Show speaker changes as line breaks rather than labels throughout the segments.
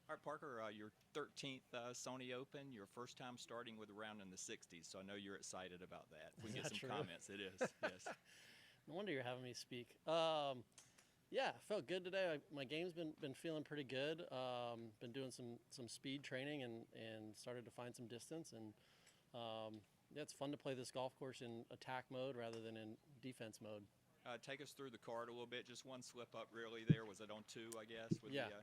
All right, Parker, your 13th Sony Open, your first time starting with a round in the 60s, so I know you're excited about that. If we
Is
can get
that
some
true?
comments, it is, yes.
No wonder you're having me speak. Yeah, felt good today. My game's been feeling pretty good. Been doing some speed training and started to find some distance. And yeah, it's fun to play this golf course in attack mode rather than in defense mode.
Take us through the card a little bit. Just one slip up, really. There was it on two, I guess, with
Yeah,
the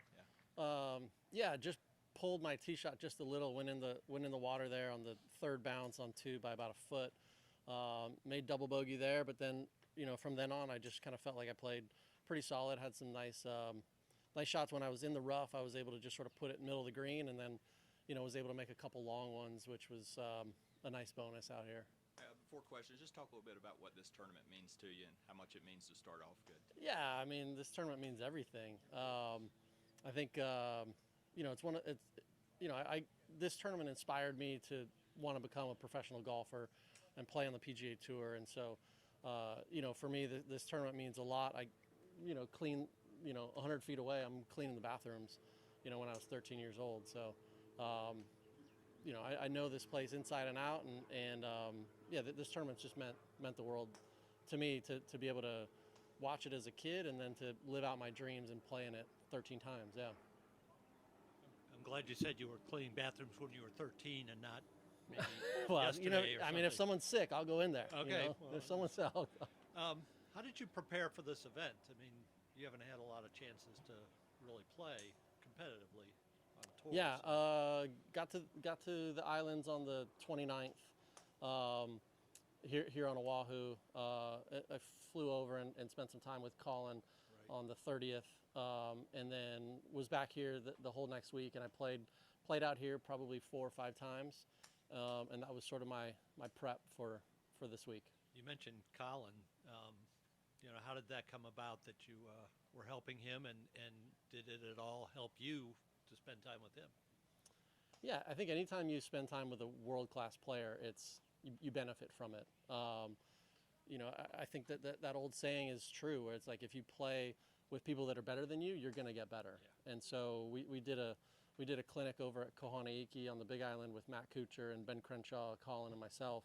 yeah.
yeah. Just pulled my tee shot just a little. Went in the water there on the third bounce on two by about a foot. Made double bogey there, but then from then on I just kind of felt like I played pretty solid. Had some nice shots when I was in the rough. I was able to just sort of put it in the middle of the green, and then was able to make a couple long ones, which was a nice bonus out here.
Before questions, just talk a little bit about what this tournament means to you and how much it means to start off good.
Yeah, I mean this tournament means everything. I think it's one of it's I this tournament inspired me to want to become a professional golfer and play on the PGA Tour, and so for me this tournament means a lot. I clean 100 feet away. I'm cleaning the bathrooms. When I was 13 years old, so. I know this place inside and out, and yeah, this tournament's just meant the world to me to be able to watch it as a kid and then to live out my dreams and play in it 13 times. Yeah.
I'm glad you said you were cleaning bathrooms when you were 13 and not maybe
Well,
yesterday or
I
something.
mean, if someone's sick, I'll go in there.
Okay,
If someone's sick,
how did you prepare for this event? I mean, you haven't had a lot of chances to really play competitively on tours.
yeah. Got to the islands on the 29th. Here on Oahu. I flew over and spent some time with Colin
Right.
on the 30th, and then was back here the whole next week. And I played out here probably 4 or 5 times, and that was sort of my prep for this week.
You mentioned Colin. How did that come about that you were helping him, and did it at all help you to spend time with him?
Yeah, I think anytime you spend time with a world-class player, you benefit from it. I think that old saying is true, where it's like if you play with people that are better than you, you're going to get better.
Yeah.
And so we did a clinic over at Kohana on the Big Island with Matt Kuchar and Ben Crenshaw, Colin, and myself.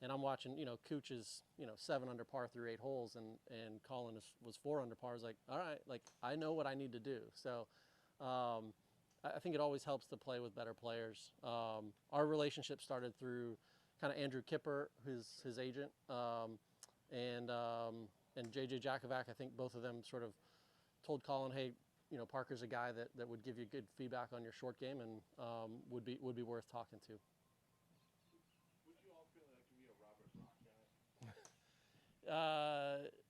And I'm watching, Cooch is, 7 under par through 8 holes, and Colin was 4 under par. I was like, all right, like I know what I need to do. So I think it always helps to play with better players. Our relationship started through kind of Andrew Kipper, his agent, and JJ Jakovac. I think both of them sort of told Colin, hey, Parker's a guy that would give you good feedback on your short game and would be worth talking to.
Would you all feel like you be a Robert Rock guy?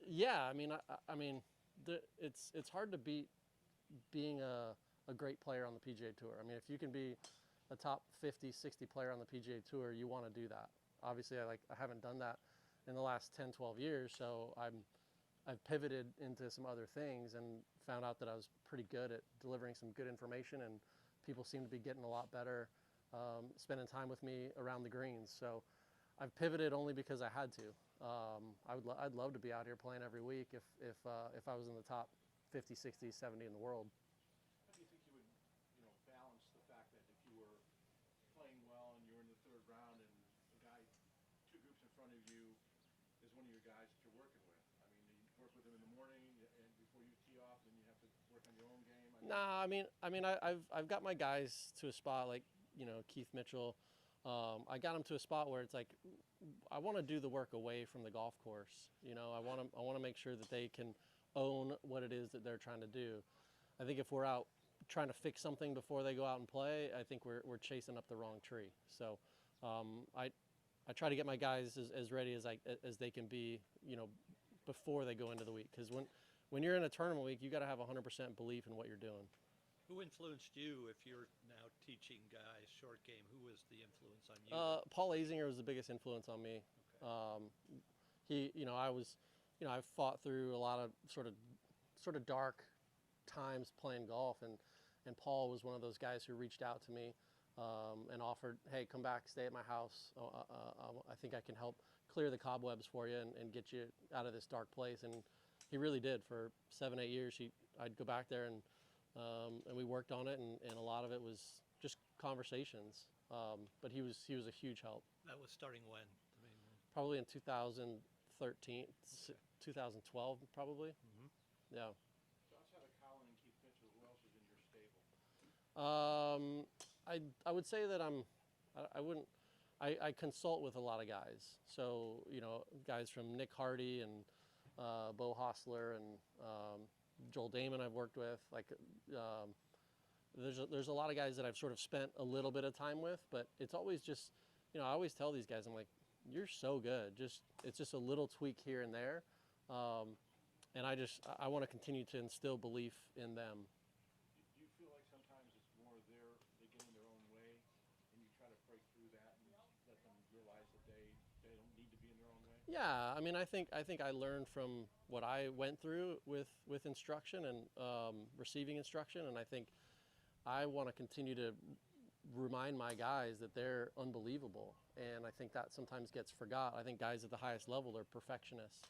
Yeah, I mean, it's hard to beat being a great player on the PGA Tour. I mean, if you can be a top 50, 60 player on the PGA Tour, you want to do that. Obviously, I haven't done that in the last 10, 12 years, so I've pivoted into some other things and found out that I was pretty good at delivering some good information, and people seem to be getting a lot better spending time with me around the greens. So I've pivoted only because I had to. I'd love to be out here playing every week if I was in the top 50, 60, 70 in the world.
How do you think you would, balance the fact that if you were playing well and you were in the third round and the guy 2 groups in front of you is one of your guys that you're working with? I mean, you work with him in the morning and before you tee off, then you have to work on your own game.
Nah, I've got my guys to a spot like Keith Mitchell. I got him to a spot where it's like I want to do the work away from the golf course. I want to make sure that they can own what it is that they're trying to do. I think if we're out trying to fix something before they go out and play, I think we're chasing up the wrong tree. So I try to get my guys as ready as they can be, before they go into the week. Because when you're in a tournament week, you got to have 100% belief in what you're doing.
Who influenced you if you're now teaching guys short game? Who was the influence on you?
Paul Azinger was the biggest influence on me.
Okay.
I've fought through a lot of sort of dark times playing golf, and Paul was one of those guys who reached out to me and offered, hey, come back, stay at my house. I think I can help clear the cobwebs for you and get you out of this dark place. And he really did. For 7, 8 years, I'd go back there and and we worked on it, and a lot of it was just conversations. But he was a huge help.
That was starting when? I mean,
Probably in 2013, 2012, probably. Yeah.
So outside of Colin and Keith Mitchell, who else is in your stable?
I would say that I wouldn't. I consult with a lot of guys. So, guys from Nick Hardy and Bo Hostler and Joel Damon I've worked with. There's a lot of guys that I've sort of spent a little bit of time with, but it's always just, I always tell these guys, I'm like, you're so good. It's just a little tweak here and there. And I want to continue to instill belief in them.
Do you feel like sometimes it's more they get in their own way, and you try to break through that and let them realize that they don't need to be in their own way?
Yeah, I mean, I think I learned from what I went through with instruction and receiving instruction, and I think I want to continue to remind my guys that they're unbelievable, and I think that sometimes gets forgot. I think guys at the highest level are perfectionists,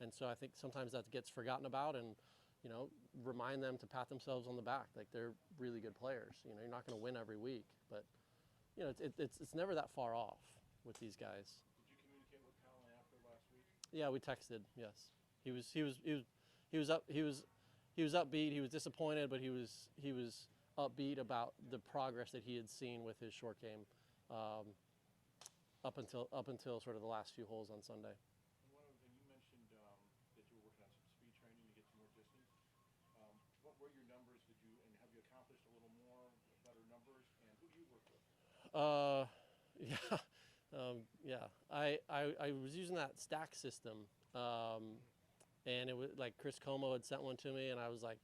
and so I think sometimes that gets forgotten about, and remind them to pat themselves on the back, like they're really good players. You're not going to win every week, but it's never that far off with these guys.
Did you communicate with Colin after last week?
Yeah, we texted. Yes, he was upbeat. He was disappointed, but he was upbeat about the progress that he had seen with his short game up until sort of the last few holes on Sunday.
And one other thing, you mentioned that you were working on some speed training to get some more distance. What were your numbers? And have you accomplished a little more, better numbers? And who do you work with?
Yeah. I was using that stack system, and it was like Chris Como had sent one to me, and I was like,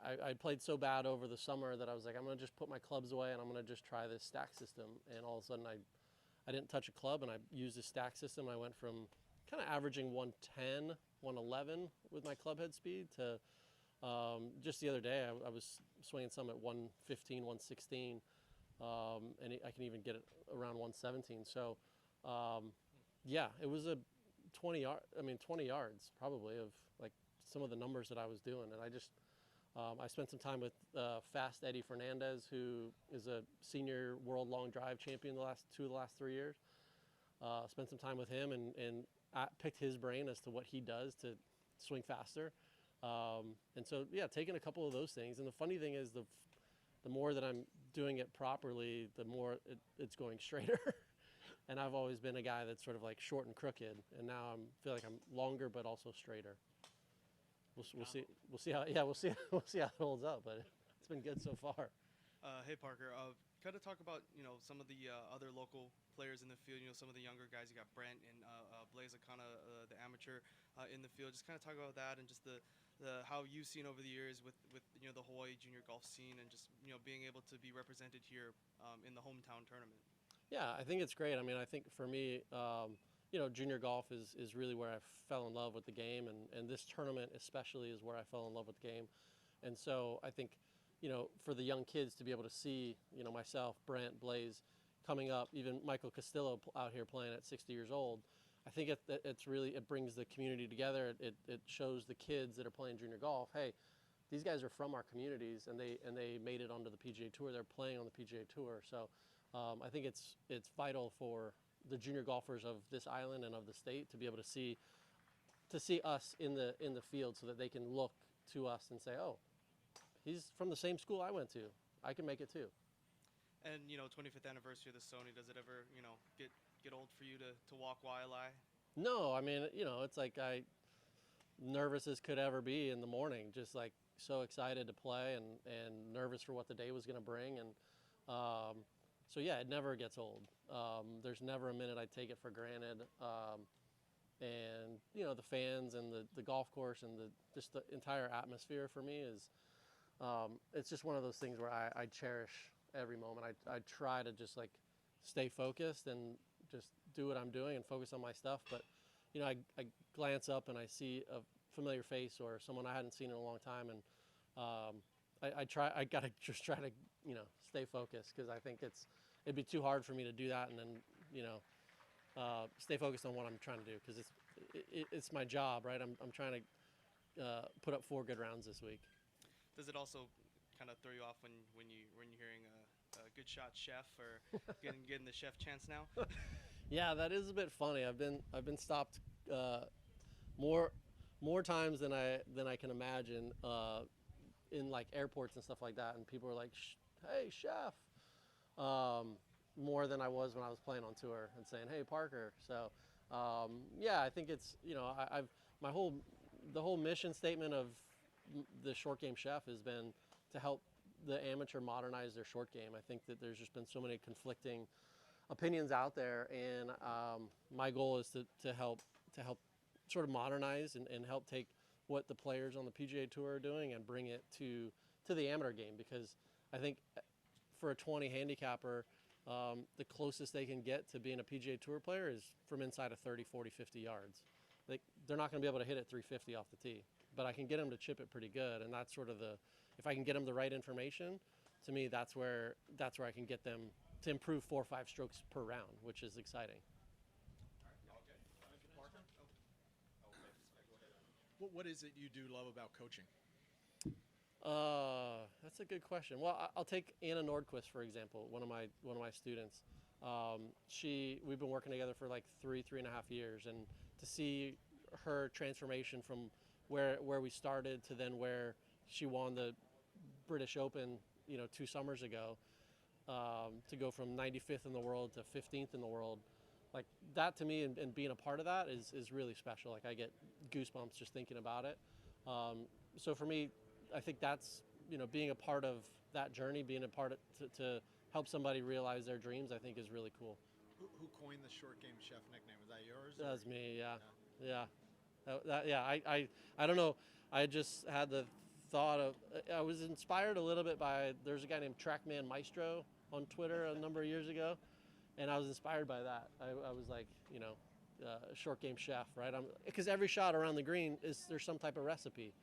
I played so bad over the summer that I was like, I'm gonna just put my clubs away and I'm gonna just try this stack system. And all of a sudden, I didn't touch a club, and I used the stack system. I went from kind of averaging 110, 111 with my club head speed to just the other day I was swinging some at 115, 116. And I can even get it around 117. So, yeah, it was a 20 yards probably of like some of the numbers that I was doing. And I spent some time with Fast Eddie Fernandez, who is a senior world long drive champion the last 3 years. Spent some time with him and I picked his brain as to what he does to swing faster. And so, yeah, taking a couple of those things. And the funny thing is the more that I'm doing it properly, the more it's going straighter. And I've always been a guy that's sort of like short and crooked, and now I feel like I'm longer but also straighter. We'll see how it holds up, but it's been good so far.
Hey Parker, kind of talk about some of the other local players in the field. Some of the younger guys. You got Brent and Blaze, kind of the amateur in the field. Just kind of talk about that and just the how you've seen over the years with the Hawaii junior golf scene and just being able to be represented here in the hometown tournament.
Yeah, I think it's great. I mean, I think for me, junior golf is really where I fell in love with the game, and this tournament especially is where I fell in love with the game. And so I think, for the young kids to be able to see, myself, Brent, Blaze, coming up, even Michael Castillo out here playing at 60 years old, I think it brings the community together. It shows the kids that are playing junior golf, hey, these guys are from our communities, and they made it onto the PGA Tour. They're playing on the PGA Tour. So I think it's vital for the junior golfers of this island and of the state to be able to see us in the field, so that they can look to us and say, oh, he's from the same school I went to. I can make it too.
And 25th anniversary of the Sony. Does it ever get old for you to walk Waialae?
No, I mean, it's like nervous as could ever be in the morning, just like so excited to play and nervous for what the day was going to bring. And so, yeah, it never gets old. There's never a minute I take it for granted. And, the fans and the golf course and just the entire atmosphere for me is, it's just one of those things where I cherish every moment. I try to just like stay focused and just do what I'm doing and focus on my stuff. But, I glance up and I see a familiar face or someone I hadn't seen in a long time. And I got to just try to, stay focused, because I think it'd be too hard for me to do that and then, stay focused on what I'm trying to do, because it's my job, right? I'm trying to put up 4 good rounds this week.
Does it also kind of throw you off when you're hearing a good shot chef or getting the chef chance now?
Yeah, that is a bit funny. I've been stopped more times than I can imagine in like airports and stuff like that, and people are like, "Hey, chef," more than I was when I was playing on tour and saying, "Hey, Parker." So yeah, I think it's I've the whole mission statement of the short game chef has been to help the amateur modernize their short game. I think that there's just been so many conflicting opinions out there, and my goal is to help sort of modernize and help take what the players on the PGA Tour are doing and bring it to the amateur game, because I think for a 20 handicapper, the closest they can get to being a PGA Tour player is from inside of 30, 40, 50 yards. They're not going to be able to hit it 350 off the tee, but I can get them to chip it pretty good, and that's sort of if I can get them the right information, to me that's where I can get them to improve 4 or 5 strokes per round, which is exciting.
What is it you do love about coaching?
That's a good question. Well, I'll take Anna Nordquist, for example, one of my students. We've been working together for like 3.5 years, and to see her transformation from where we started to then where she won the British Open, 2 summers ago, to go from 95th in the world to 15th in the world, like that to me, and being a part of that is really special. Like I get goosebumps just thinking about it. So for me, I think that's, being a part of that journey, being a part of, to help somebody realize their dreams, I think is really cool.
Who coined the short game chef nickname? Was that yours?
That was me, yeah. I don't know. I just had the thought of, I was inspired a little bit by, there's a guy named Trackman Maestro on Twitter a number of years ago, and I was inspired by that. I was like, short game chef, right? Because every shot around the green there's some type of recipe,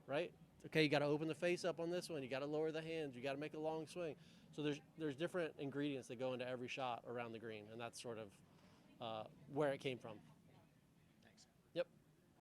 right? Okay, you got to open the face up on this one. You got to lower the hands. You got to make a long swing. So there's different ingredients that go into every shot around the green, and that's sort of where it came from.